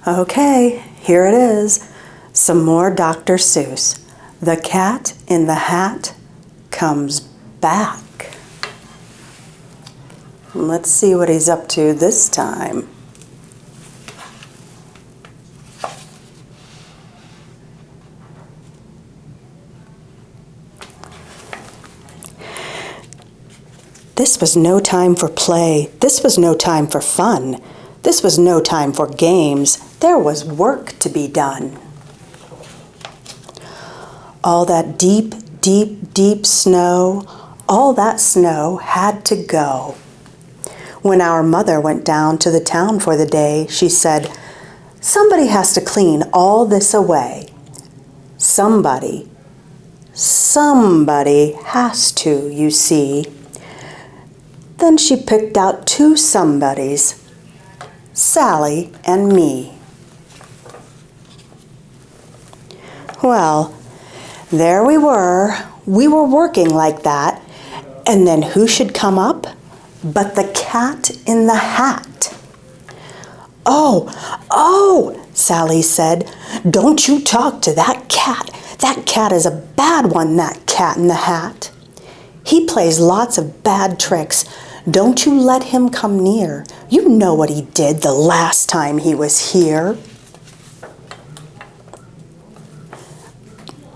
Okay, here it is. Some more Dr. Seuss. The Cat in the Hat comes back. Let's see what he's up to this time. This was no time for play. This was no time for fun. This was no time for games. There was work to be done. All that deep, deep, deep snow, all that snow had to go. When our mother went down to the town for the day, she said, "Somebody has to clean all this away. Somebody has to, you see." Then she picked out two somebodies, Sally and me. Well, there we were. We were working like that, and then who should come up but the Cat in the Hat. Oh, Sally said, "Don't you talk to that cat. That cat is a bad one, that Cat in the Hat. He plays lots of bad tricks. Don't you let him come near. You know what he did the last time he was here."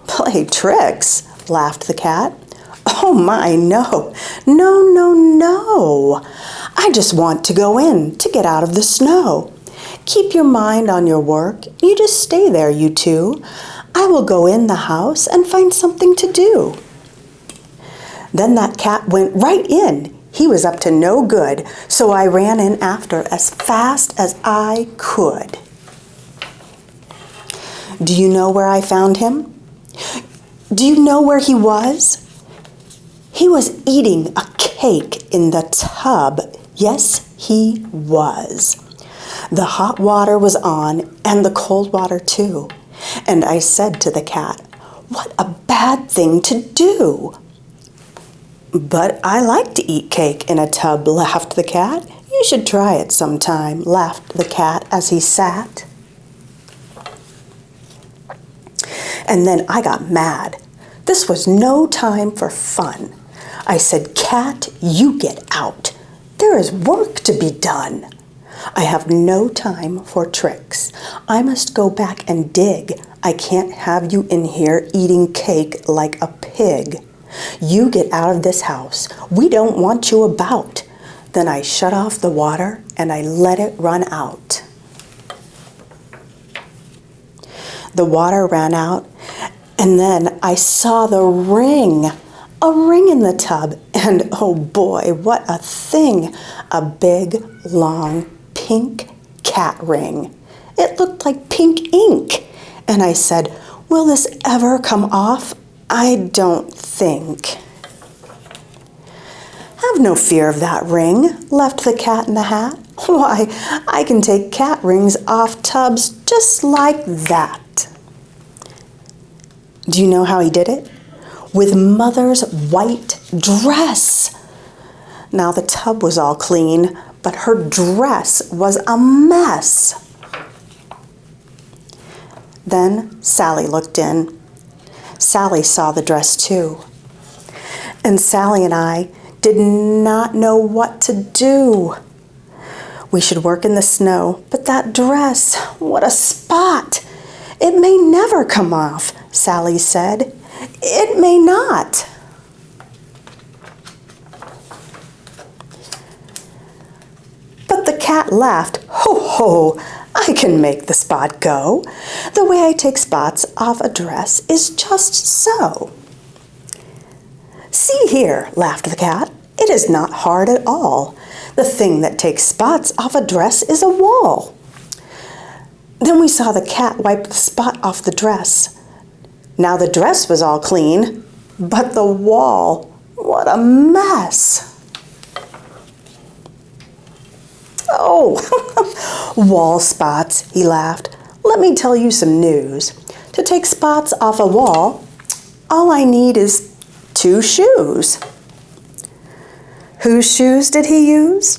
"Play tricks?" laughed the cat. "Oh my, no. I just want to go in to get out of the snow. Keep your mind on your work. You just stay there, you two. I will go in the house and find something to do." Then that cat went right in. He was up to no good, so I ran in after as fast as I could. Do you know where I found him? Do you know where he was? He was eating a cake in the tub. Yes, he was. The hot water was on and the cold water too. And I said to the cat, "What a bad thing to do." "But I like to eat cake in a tub," laughed the cat. "You should try it sometime," laughed the cat as he sat. And then I got mad. This was no time for fun. I said, "Cat, you get out. There is work to be done. I have no time for tricks. I must go back and dig. I can't have you in here eating cake like a pig. You get out of this house. We don't want you about." Then I shut off the water and I let it run out. The water ran out, and then I saw the ring. A ring in the tub, and oh boy, what a thing! A big, long, pink cat ring. It looked like pink ink. And I said, "Will this ever come off? I don't think." "Have no fear of that ring," laughed the Cat in the Hat. "Why, I can take cat rings off tubs just like that." Do you know how he did it? With Mother's white dress. Now the tub was all clean, but her dress was a mess. Then Sally looked in. Sally saw the dress too. And Sally and I did not know what to do. We should work in the snow, but that dress, what a spot! "It may never come off," Sally said. "It may not." But the cat laughed. "Ho, ho, I can make the spot go. The way I take spots off a dress is just so." "See here," laughed the cat. "It is not hard at all. The thing that takes spots off a dress is a wall." Then we saw the cat wipe the spot off the dress. Now the dress was all clean, but the wall, what a mess. "Oh, wall spots," he laughed. "Let me tell you some news. To take spots off a wall, all I need is 2 shoes. Whose shoes did he use?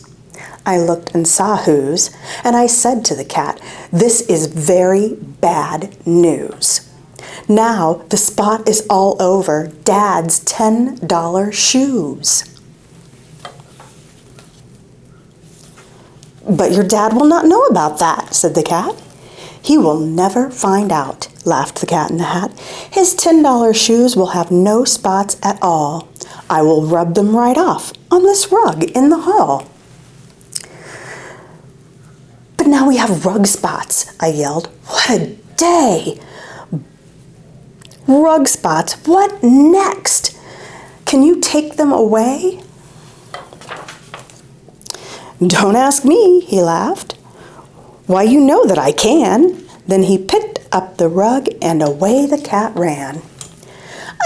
I looked and saw whose, and I said to the cat, "This is very bad news. Now the spot is all over Dad's $10 shoes." "But your dad will not know about that," said the cat. "He will never find out," laughed the Cat in the Hat. "His $10 shoes will have no spots at all. I will rub them right off on this rug in the hall." "But now we have rug spots," I yelled. "What a day!" "Rug spots? What next? Can you take them away?" "Don't ask me," he laughed. "Why, you know that I can." Then he picked up the rug and away the cat ran.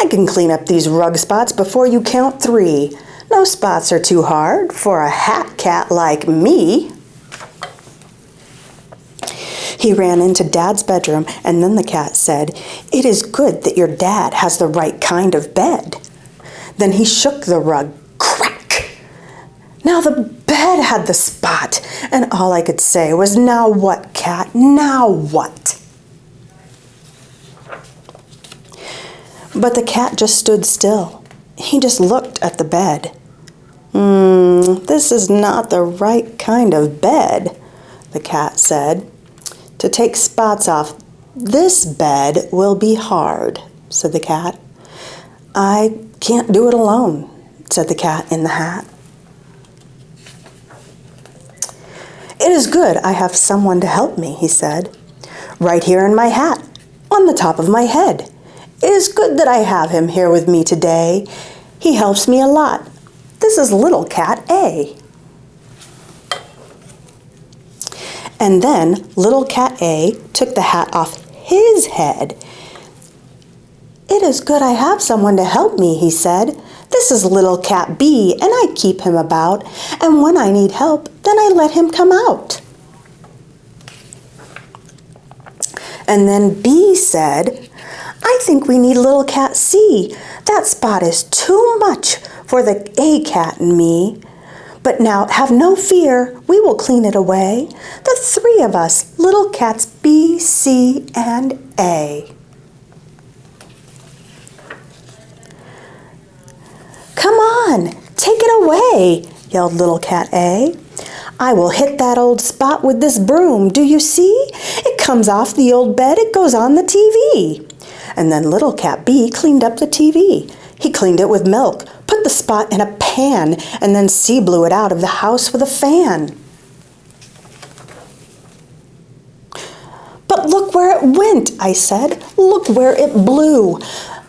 "I can clean up these rug spots before you count 3. No spots are too hard for a hat cat like me." He ran into Dad's bedroom, and then the cat said, "It is good that your dad has the right kind of bed." Then he shook the rug. Crack! Now the bed had the spot, and all I could say was, "Now what, cat? Now what?" But the cat just stood still. He just looked at the bed. This is not the right kind of bed," the cat said. "To take spots off this bed will be hard," said the cat. "I can't do it alone," said the Cat in the Hat. "It is good I have someone to help me," he said. "Right here in my hat, on the top of my head. It is good that I have him here with me today. He helps me a lot. This is little Cat A." And then little Cat A took the hat off his head. "It is good I have someone to help me," he said. "This is little Cat B, and I keep him about, and when I need help, then I let him come out." And then B said, "I think we need little Cat C. That spot is too much for the A cat and me. But now have no fear, we will clean it away. The 3 of us, little cats B, C, and A." "Come on, take it away," yelled little Cat A. "I will hit that old spot with this broom. Do you see? It comes off the old bed, it goes on the TV." And then little Cat B cleaned up the TV. He cleaned it with milk, put the spot in a pan, and then C blew it out of the house with a fan. "But look where it went," I said. "Look where it blew.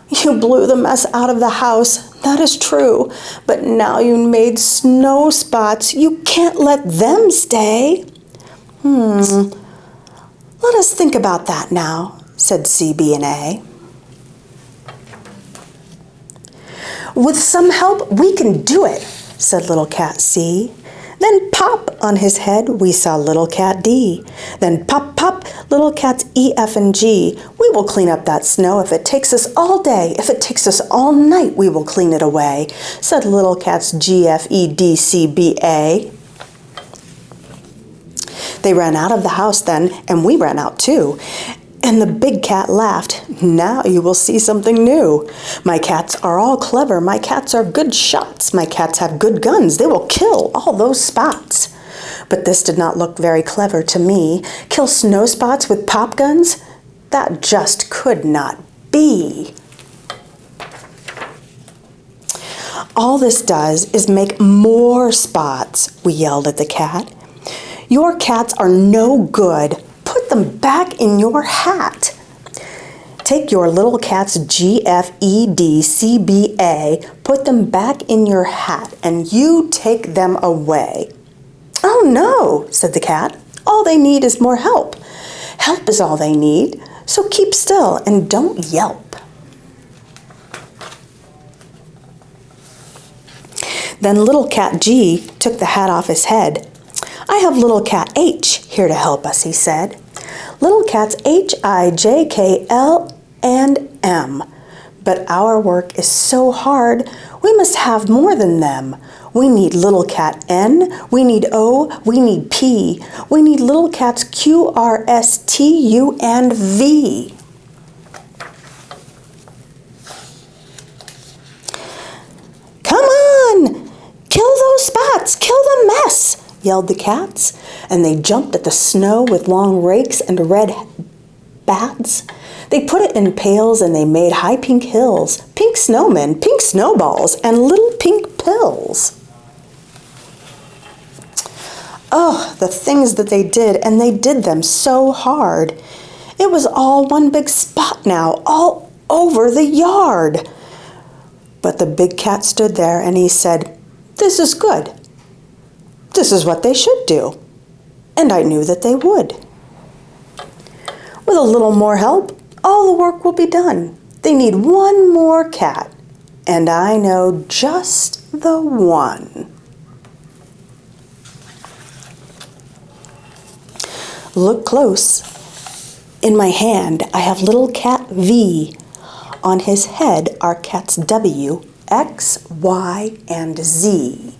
You blew the mess out of the house, that is true. But now you made snow spots. You can't let them stay." "Let us think about that now," said C, B, and A. "With some help, we can do it," said little Cat C. Then pop on his head, we saw little Cat D. Then pop, pop, little cats E, F, and G. "We will clean up that snow if it takes us all day. If it takes us all night, we will clean it away," said little cats G, F, E, D, C, B, A. They ran out of the house then, and we ran out too. And the big cat laughed. "Now you will see something new. My cats are all clever. My cats are good shots. My cats have good guns. They will kill all those spots." But this did not look very clever to me. Kill snow spots with pop guns? That just could not be. "All this does is make more spots," we yelled at the cat. "Your cats are no good. Put them back in your hat." Take your little cats G, F, E, D, C, B, A, put them back in your hat, and you take them away. "Oh no," said the cat. "All they need is more help. Help is all they need, so keep still and don't yelp." Then little cat G took the hat off his head. "I have little cat H here to help us," he said. "Little cats H, I, J, K, L, and M. But our work is so hard, we must have more than them. We need little cat N, we need O, we need P. We need little cats Q, R, S, T, U, and V. Come on! Kill those spots! Kill the mess! Yelled the cats, and they jumped at the snow with long rakes and red bats. They put it in pails and they made high pink hills, pink snowmen, pink snowballs, and little pink pills. Oh, the things that they did, and they did them so hard. It was all one big spot now, all over the yard. But the big cat stood there and he said, "This is good. This is what they should do." And I knew that they would. With a little more help, all the work will be done. They need one more cat, and I know just the one. Look close. In my hand, I have little cat V. On his head are cats W, X, Y, and Z.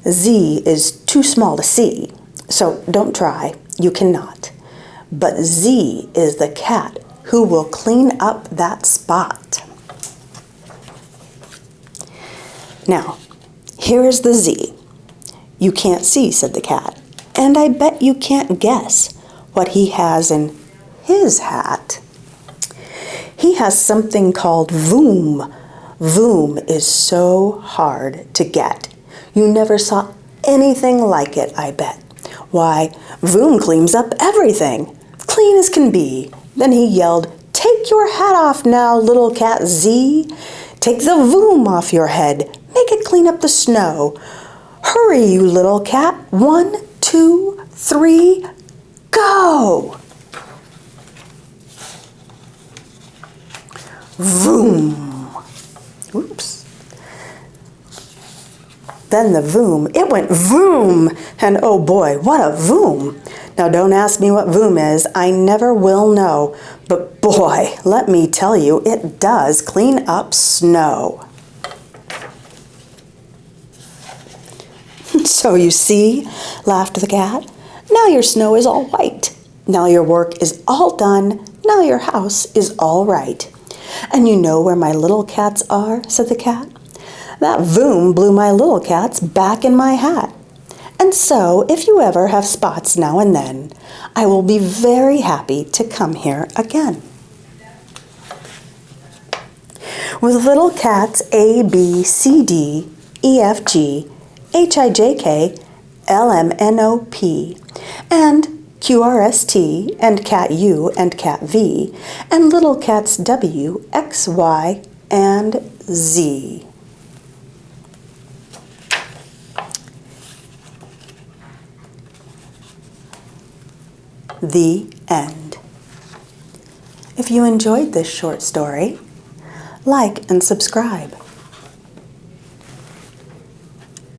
Z is too small to see, so don't try, you cannot. But Z is the cat who will clean up that spot. Now, here is the Z. You can't see, said the cat, and I bet you can't guess what he has in his hat. He has something called Voom. Voom is so hard to get. You never saw anything like it, I bet. Why, Voom cleans up everything, clean as can be. Then he yelled, "Take your hat off now, little cat Z. Take the Voom off your head. Make it clean up the snow. Hurry, you little cat. 1, 2, 3, go!" Voom. Oops. Then the Voom, it went voom, and oh boy, what a voom. Now don't ask me what voom is, I never will know, but boy, let me tell you, it does clean up snow. So you see, laughed the cat, now your snow is all white. Now your work is all done, now your house is all right. And you know where my little cats are, said the cat. That Voom blew my little cats back in my hat. And so, if you ever have spots now and then, I will be very happy to come here again. With little cats A, B, C, D, E, F, G, H, I, J, K, L, M, N, O, P, and Q, R, S, T, and cat U, and cat V, and little cats W, X, Y, and Z. The end. If you enjoyed this short story, like and subscribe.